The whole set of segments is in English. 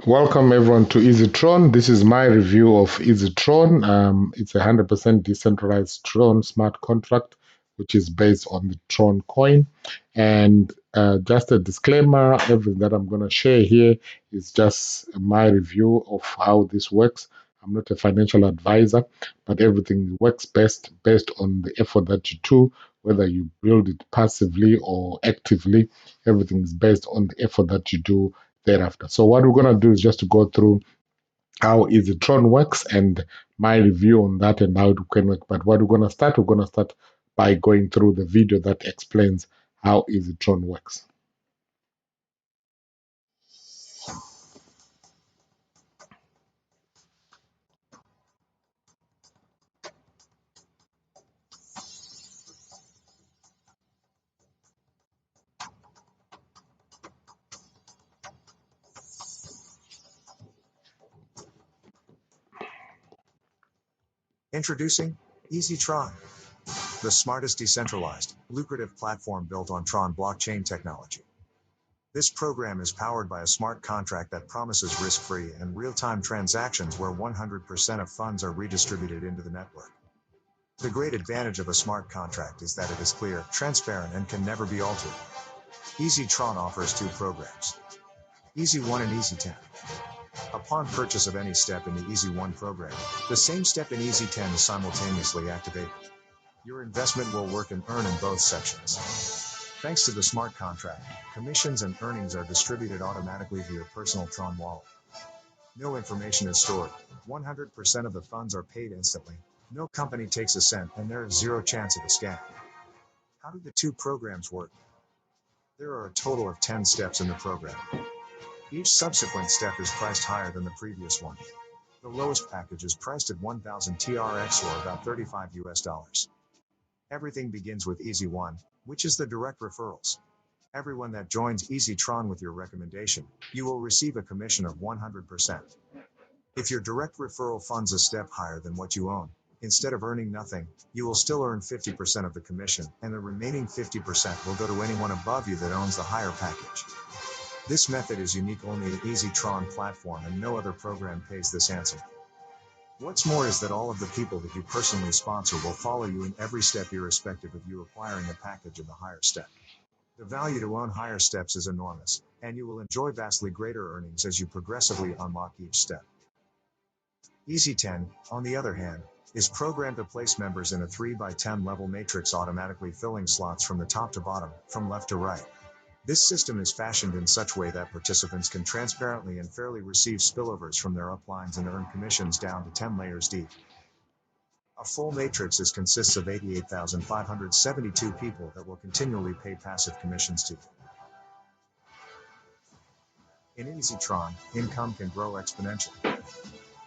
Welcome everyone to EZYTRX. This is my review of EZYTRX. It's a 100% decentralized TRON smart contract, which is based on the TRON coin. And just a disclaimer, everything that I'm going to share here is just my review of how this works. I'm not a financial advisor, but everything works best based on the effort that you do, whether you build it passively or actively. Everything is based on the effort that you do thereafter. So what we're going to do is just to go through how EZYTRX works and my review on that and how it can work. But what we're going to start by going through the video that explains how EZYTRX works. Introducing EZYTRX, the smartest decentralized, lucrative platform built on TRON blockchain technology. This program is powered by a smart contract that promises risk-free and real-time transactions where 100% of funds are redistributed into the network. The great advantage of a smart contract is that it is clear, transparent, and can never be altered. EZYTRX offers two programs, EZY1 and EZY10. Upon purchase of any step in the EZY1 program, the same step in EZY10 is simultaneously activated. Your investment will work and earn in both sections. Thanks to the smart contract, commissions and earnings are distributed automatically to your personal TRON wallet. No information is stored. 100% of the funds are paid instantly. No company takes a cent, and there is zero chance of a scam. How do the two programs work? There are a total of 10 steps in the program. Each subsequent step is priced higher than the previous one. The lowest package is priced at 1,000 TRX or about $35 US. Everything begins with EZY1, which is the direct referrals. Everyone that joins EZYTRX with your recommendation, you will receive a commission of 100%. If your direct referral funds a step higher than what you own, instead of earning nothing, you will still earn 50% of the commission, and the remaining 50% will go to anyone above you that owns the higher package. This method is unique only to EZYTRX platform, and no other program pays this handsome. What's more is that all of the people that you personally sponsor will follow you in every step irrespective of you acquiring a package of the higher step. The value to own higher steps is enormous, and you will enjoy vastly greater earnings as you progressively unlock each step. EZY10, on the other hand, is programmed to place members in a 3x10 level matrix, automatically filling slots from the top to bottom, from left to right. This system is fashioned in such a way that participants can transparently and fairly receive spillovers from their uplines and earn commissions down to 10 layers deep. A full matrix consists of 88,572 people that will continually pay passive commissions to you. In EZYTRX, income can grow exponentially.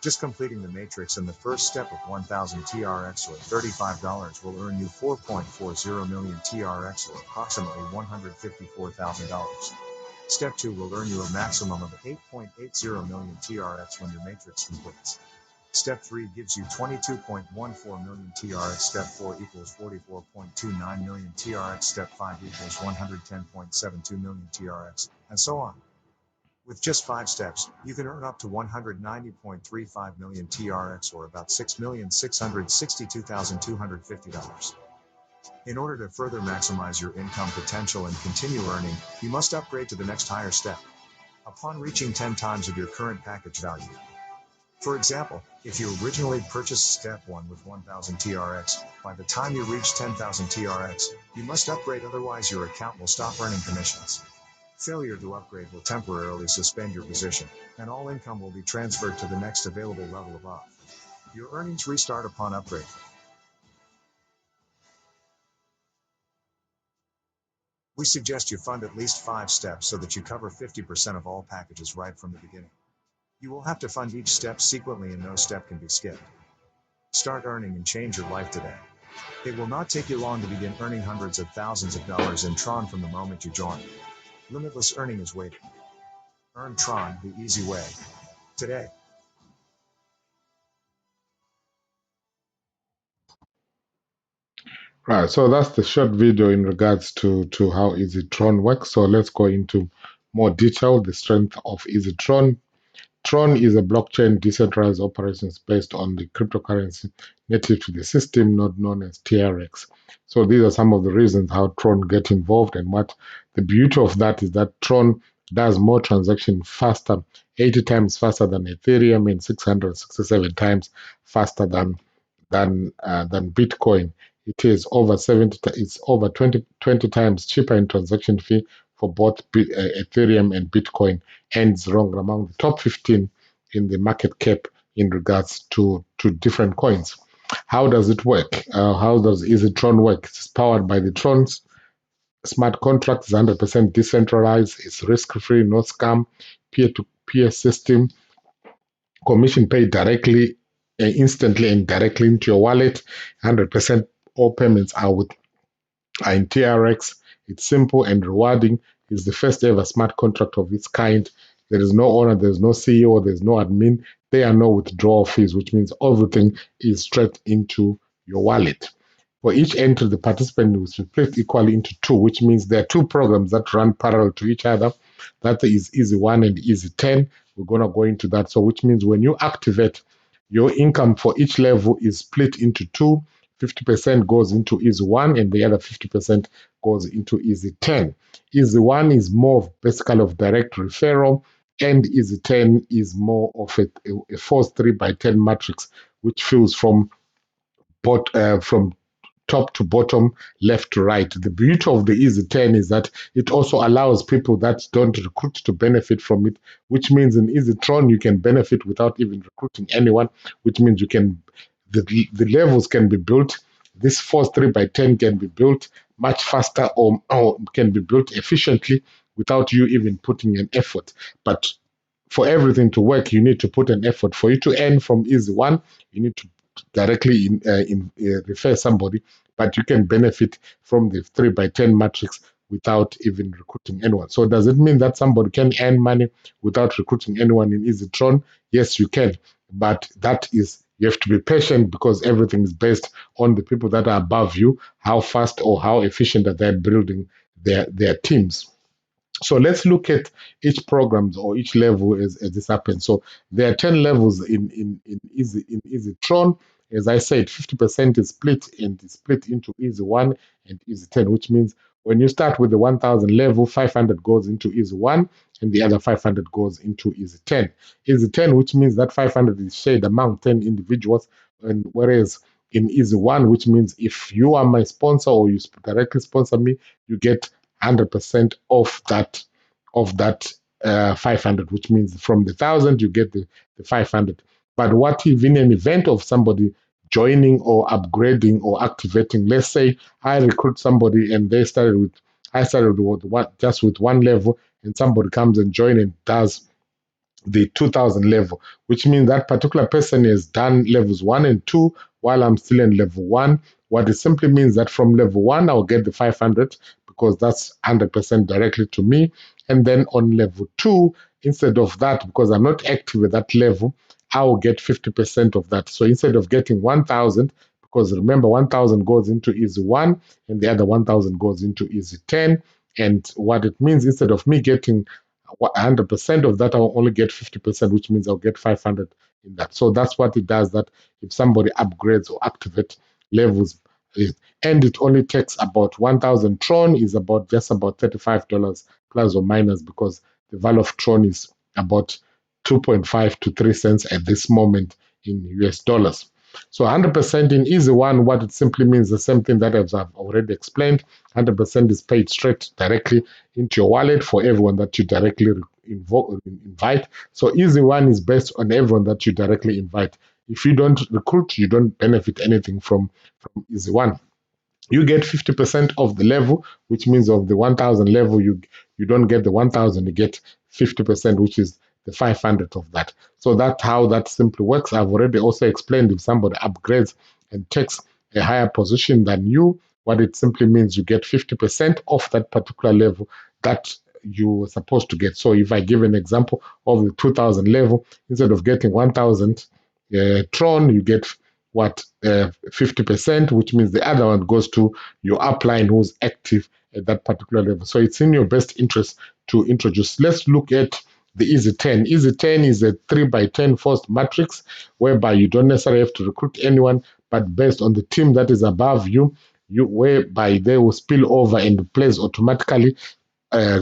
Just completing the matrix in the first step of 1,000 TRX or $35 will earn you 4.40 million TRX or approximately $154,000. Step 2 will earn you a maximum of 8.80 million TRX when your matrix completes. Step 3 gives you 22.14 million TRX. Step 4 equals 44.29 million TRX. Step 5 equals 110.72 million TRX, and so on. With just 5 steps, you can earn up to 190.35 million TRX or about $6,662,250. In order to further maximize your income potential and continue earning, you must upgrade to the next higher step upon reaching 10 times of your current package value. For example, if you originally purchased step 1 with 1,000 TRX, by the time you reach 10,000 TRX, you must upgrade, otherwise your account will stop earning commissions. Failure to upgrade will temporarily suspend your position, and all income will be transferred to the next available level above. Your earnings restart upon upgrade. We suggest you fund at least 5 steps so that you cover 50% of all packages right from the beginning. You will have to fund each step sequentially and no step can be skipped. Start earning and change your life today. It will not take you long to begin earning hundreds of thousands of dollars in TRON from the moment you join. Limitless earning is waiting. Earn TRON the easy way today. Right, so that's the short video in regards to how EZYTRX works. So let's go into more detail, the strength of EZYTRX. TRON is a blockchain decentralized operations based on the cryptocurrency native to the system, not known as TRX. So these are some of the reasons how TRON get involved, and what the beauty of that is that TRON does more transaction faster, 80 times faster than Ethereum and 667 times faster than Bitcoin. It is over 70. It's over 20 times cheaper in transaction fee for both Ethereum and Bitcoin, and it's wrong among the top 15 in the market cap in regards to different coins. How does it work? How does EZYTRX work? It's powered by the TRONS smart contract. It's 100% decentralized. It's risk-free, no scam, peer-to-peer system, commission paid directly, instantly and directly into your wallet. 100% all payments are in TRX. It's simple and rewarding. It's the first ever smart contract of its kind. There is no owner, there's no CEO, there's no admin. There are no withdrawal fees, which means everything is straight into your wallet. For each entry, the participant will split equally into two, which means there are two programs that run parallel to each other. That is EZY1 and EZY10. We're going to go into that. So, which means when you activate, your income for each level is split into two. 50% goes into EZY1 and the other 50% goes into EZY10. EZY1 is more of basically of direct referral, and EZY10 is more of a force 3 by 10 matrix, which fills from top to bottom, left to right. The beauty of the EZY10 is that it also allows people that don't recruit to benefit from it, which means in EZYTRX you can benefit without even recruiting anyone, which means the levels can be built. This force 3 by 10 can be built much faster, or can be built efficiently without you even putting an effort. But for everything to work, you need to put an effort. For you to earn from EZY1, you need to directly refer somebody, but you can benefit from the 3 by 10 matrix without even recruiting anyone. So does it mean that somebody can earn money without recruiting anyone in EZYTRX? Yes, you can, but that is, you have to be patient because everything is based on the people that are above you, how fast or how efficient are they building their teams. So let's look at each programs or each level as this happens. So there are 10 levels in EZYTRX. As I said, 50% is split, and it's split into EZY1 and EZY10, which means when you start with the 1000 level, 500 goes into EZY1 and the other 500 goes into EZY10. EZY10, which means that 500 is shared among 10 individuals, and whereas in EZY1, which means if you are my sponsor or you directly sponsor me, you get 100% of that 500, which means from the 1000 you get the 500. But what if in an event of somebody joining or upgrading or activating, let's say I recruit somebody and I started just with one level, and somebody comes and join and does the 2000 level, which means that particular person has done levels 1 and 2 while I'm still in level 1. What it simply means that from level 1, I'll get the 500 because that's 100% directly to me. And then on level 2, instead of that, because I'm not active at that level, I will get 50% of that. So instead of getting 1000, because remember 1000 goes into EZY1 and the other 1000 goes into EZY10. And what it means, instead of me getting 100% of that, I'll only get 50%, which means I'll get 500 in that. So that's what it does, that if somebody upgrades or activates levels, and it only takes about 1000 TRON, is about just about $35 plus or minus, because the value of TRON is about 2.5 to 3 cents at this moment in US dollars. So 100% in EZY1, what it simply means, the same thing that I've already explained. 100% is paid straight directly into your wallet for everyone that you directly invite. So EZY1 is based on everyone that you directly invite. If you don't recruit, you don't benefit anything from EZY1. You get 50% of the level, which means of the 1000 level, you don't get the 1000, you get 50%, which is the 500 of that. So that's how that simply works. I've already also explained, if somebody upgrades and takes a higher position than you, what it simply means, you get 50% of that particular level that you were supposed to get. So if I give an example of the 2000 level, instead of getting 1000 TRON, you get 50%, which means the other one goes to your upline who's active at that particular level. So it's in your best interest to introduce. Let's look at the Easy 10. Easy 10 is a 3x10 forced matrix whereby you don't necessarily have to recruit anyone, but based on the team that is above you, whereby they will spill over and place automatically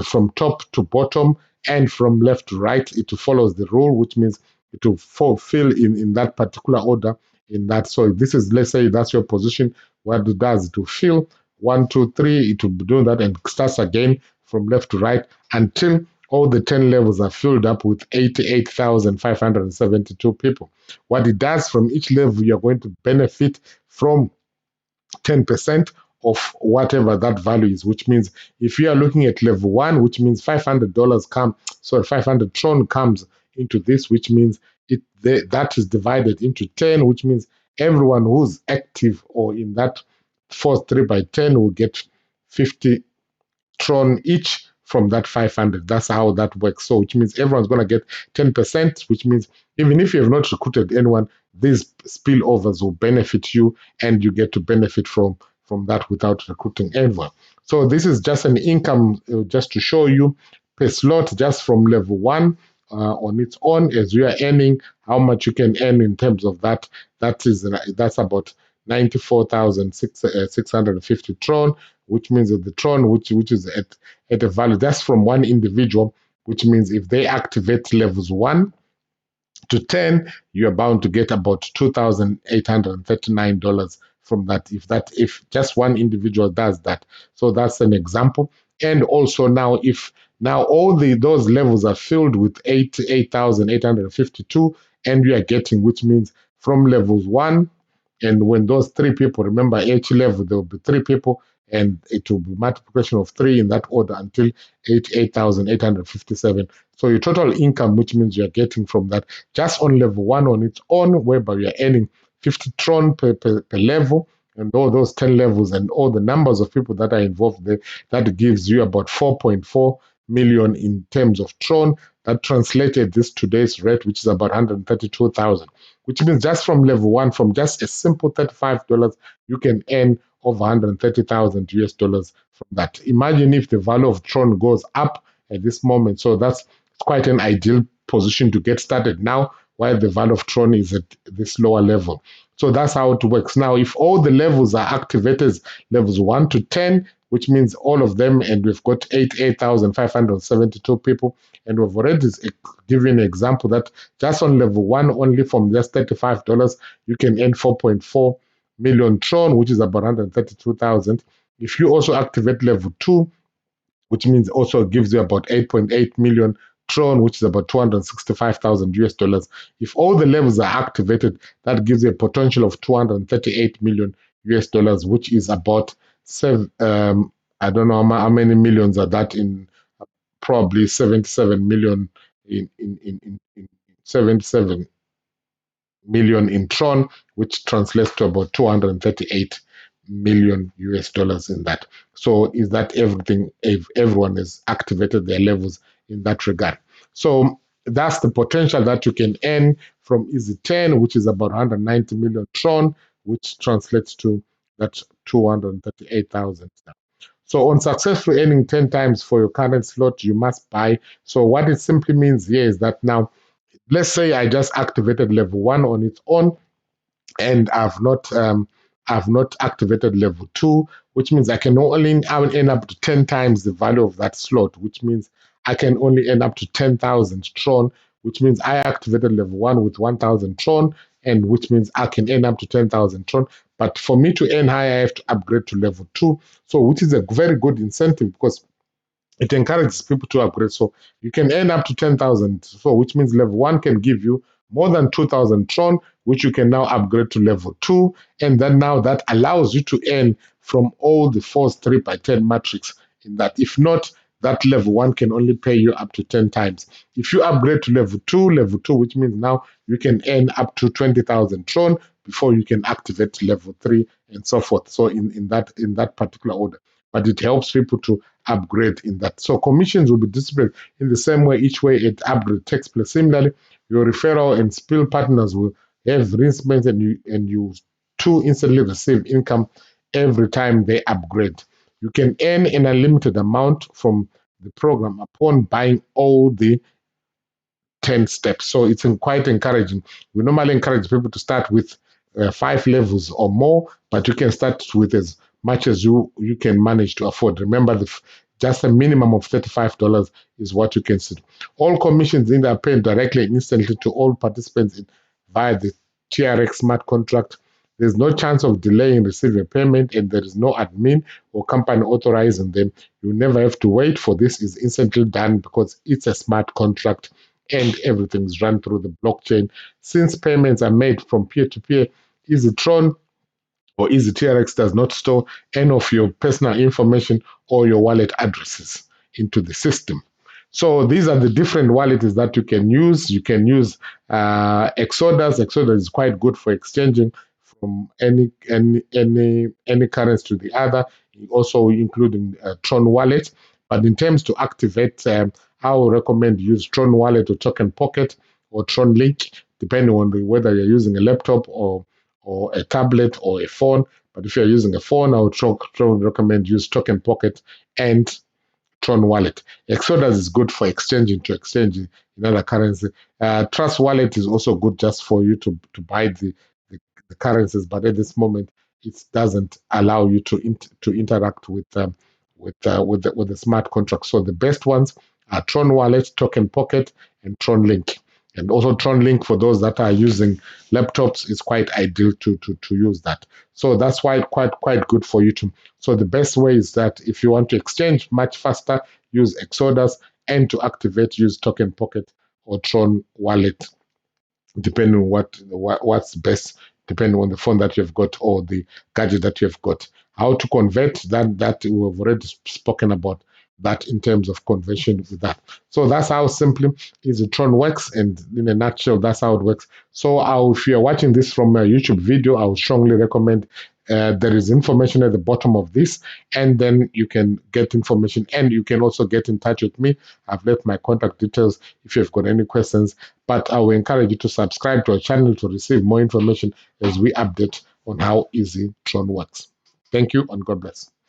from top to bottom and from left to right. It follows the rule, which means it will fulfill in that particular order. In that, so this is, let's say that's your position. What it does, it will fill 1, 2, 3. It will be doing that and starts again from left to right until all the 10 levels are filled up with 88,572 people. What it does, from each level, you're going to benefit from 10% of whatever that value is, which means if you are looking at level 1, which means $500 500 Tron comes into this, which means that is divided into 10, which means everyone who's active or in that first 3x10 will get 50 Tron each from that 500. That's how that works. So, which means everyone's going to get 10%, which means even if you have not recruited anyone, these spillovers will benefit you and you get to benefit from that without recruiting anyone. So, this is just an income just to show you per slot just from level 1 on its own as you are earning, how much you can earn in terms of that. That's about 94,650 Tron, which means that the Tron, which is at a value, that's from one individual, which means if they activate levels 1 to 10, you're bound to get about $2,839 from that. If just one individual does that. So that's an example. And also now, if now all those levels are filled with 8,852, and we are getting, which means from levels 1, and when those 3 people, remember each level, there will be 3 people, and it will be multiplication of 3 in that order until 8,857. So your total income, which means you're getting from that, just on level 1 on its own, whereby you're earning 50 Tron per level, and all those 10 levels and all the numbers of people that are involved there, that gives you about 4.4 million in terms of Tron. That translated this today's rate, which is about 132,000, which means just from level 1, from just a simple $35, you can earn over 130,000 US dollars from that. Imagine if the value of Tron goes up at this moment. So that's quite an ideal position to get started now, while the value of Tron is at this lower level. So that's how it works. Now, if all the levels are activated, levels 1 to 10, which means all of them, and we've got 8,572 people, and we've already given an example that just on level 1, only from just $35, you can earn 4.4 million Tron, which is about 132,000. If you also activate level 2, which means also gives you about 8.8 million Tron, which is about 265,000 US dollars. If all the levels are activated, that gives you a potential of 238 million US dollars, which is about I don't know how many millions are that in, probably 77 million in 77 million in Tron, which translates to about 238 million US dollars in that. So is that everything, if everyone has activated their levels in that regard? So that's the potential that you can earn from Easy 10, which is about 190 million Tron, which translates to that 238,000. So on successful earning 10 times for your current slot, you must buy. So what it simply means here is that now, let's say I just activated level 1 on its own, and I've not activated level 2, which means I can only earn up to 10 times the value of that slot, which means I can only earn up to 10,000 Tron, which means I activated level 1 with 1,000 Tron, and which means I can earn up to 10,000 Tron. But for me to earn higher, I have to upgrade to level 2, so which is a very good incentive because it encourages people to upgrade. So you can earn up to 10,000. So which means level 1 can give you more than 2,000 Tron, which you can now upgrade to level 2. And then now that allows you to earn from all the force 3x10 matrix in that. If not, that level 1 can only pay you up to 10 times. If you upgrade to level 2, which means now you can earn up to 20,000 Tron before you can activate level 3 and so forth. So in that particular order. But it helps people to upgrade in that. So commissions will be distributed in the same way each way it upgrade takes place. Similarly, your referral and spill partners will have reinstatements, and you too instantly receive income every time they upgrade. You can earn an unlimited amount from the program upon buying all the 10 steps. So it's quite encouraging. We normally encourage people to start with 5 levels or more, but you can start with as much as you can manage to afford. Remember, just a minimum of $35 is what you can see. All commissions in are paid directly and instantly to all participants via the TRX smart contract. There's no chance of delay in receiving payment, and there is no admin or company authorizing them. You never have to wait for this. Is instantly done because it's a smart contract and everything is run through the blockchain. Since payments are made from peer-to-peer, EZYTRON or EZYTRX does not store any of your personal information or your wallet addresses into the system. So these are the different wallets that you can use. You can use Exodus. Exodus is quite good for exchanging from any currency to the other, also including Tron wallet. But in terms to activate, I would recommend use Tron wallet or Token Pocket or Tron Link, depending on whether you're using a laptop or a tablet or a phone. But if you're using a phone, I would recommend use Token Pocket and Tron Wallet. Exodus is good for exchanging in other currency. Trust Wallet is also good just for you to buy the currencies, but at this moment it doesn't allow you to interact with the smart contract. So the best ones are Tron Wallet, Token Pocket, and Tron Link. And also Tron Link for those that are using laptops is quite ideal to use that. So that's why quite good for you to. So the best way is that if you want to exchange much faster, use Exodus, and to activate, use Token Pocket or Tron Wallet, depending on what's best, depending on the phone that you've got or the gadget that you've got. How to convert that we've already spoken about that in terms of conversion with that. So that's how simply EZYTRON works, and in a nutshell, that's how it works. So if you're watching this from a YouTube video, I would strongly recommend there is information at the bottom of this, and then you can get information, and you can also get in touch with me. I've left my contact details if you've got any questions, but I will encourage you to subscribe to our channel to receive more information as we update on how EZYTRON works. Thank you, and God bless.